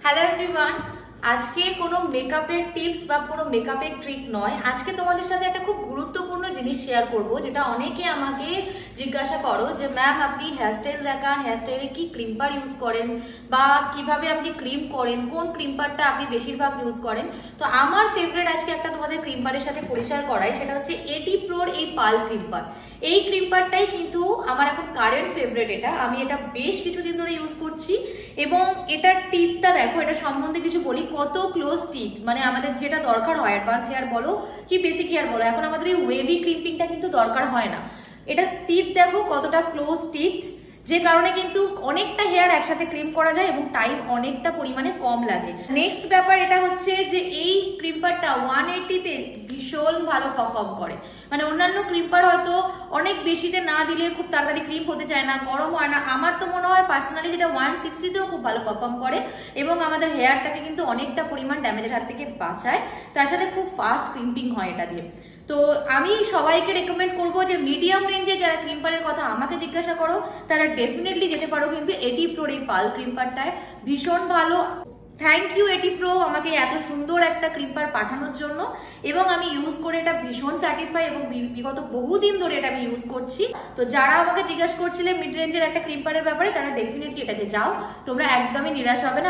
Hello everyone, আজকে কোনো মেকআপের টিপস বা কোনো মেকআপের ট্রিক নয়। আজকে তোমাদের সাথে একটা খুব গুরুত্বপূর্ণ জিনিস শেয়ার করব, যেটা অনেকে আমাকে জিজ্ঞাসা করো যে ম্যাম আপনি হেয়ারস্টাইল দেখান, হেয়ারস্টাইলে কি ক্রিম্পার ইউজ করেন বা কিভাবে আপনি ক্রিম করেন, কোন ক্রিম্পারটা আপনি বেশিরভাগ ইউজ করেন। তো আমার ফেভারিট আজকে একটা তোমাদের ক্রিম্পারের সাথে পরিচয় করাই, সেটা হচ্ছে এটি প্রোর এই পাল ক্রিম্পার। এই ক্রিম্পারটাই কিন্তু আমার এখন কারেন্ট ফেভারিট। আমি এটা বেশ কিছুদিন ধরে ইউজ করছি এবং এটার টিপটা দেখো, এটা সম্বন্ধে কিছু বলি। কত ক্লোজ টিপ, মানে আমাদের যেটা দরকার হয় অ্যাডভান্স হেয়ার বলো কি বেসিক হেয়ার বলো, এখন আমাদের এই ওয়েভি ক্রিম্পিংটা কিন্তু দরকার হয় না। এটা টিপ দেখো কতটা ক্লোজ টিপ, যে কারণে কিন্তু অনেকটা হেয়ার একসাথে ক্রিম করা যায় এবং টাইম অনেকটা পরিমাণে কম লাগে। নেক্সট ব্যাপার এটা হচ্ছে যে এই ক্রিম্পারটা 180-তে ভীষণ ভালো পারফর্ম করে। মানে অন্যান্য ক্রিম্পার হয়তো অনেক বেশিতে না দিলে খুব তাড়াতাড়ি ক্রিম হতে চায় না, গরম হয় না। আমার তো মনে হয় পার্সোনালি যেটা 160-তেও খুব ভালো পারফর্ম করে এবং আমাদের হেয়ারটাকে কিন্তু অনেকটা পরিমাণ ড্যামেজের হাত থেকে বাঁচায়। তার সাথে খুব ফাস্ট ক্রিম্পিং হয় এটা দিয়ে। তো আমি সবাইকে রেকমেন্ড করবো যে মিডিয়াম রেঞ্জে যারা ক্রিম্পারের কথা আমাকে জিজ্ঞাসা করো, তারা ডেফিনেটলি যেতে পারো কিন্তু এটি প্রোর এই পাল ক্রিম্পারটায়। ভীষণ ভালো। থ্যাংক ইউ এটি প্রো আমাকে এত সুন্দর একটা ক্রিম্পার পাঠানোর জন্য, এবং আমি ইউজ করে এটা ভীষণ স্যাটিসফাই এবং বিগত বহুদিন ধরে এটা আমি ইউজ করছি। তো যারা আমাকে জিজ্ঞাসা করছিলে মিড রেঞ্জের একটা ক্রিম্পারের ব্যাপারে, তারা ডেফিনেটলি এটাকে যাও, তোমরা একদমই নিরাশ হবে না।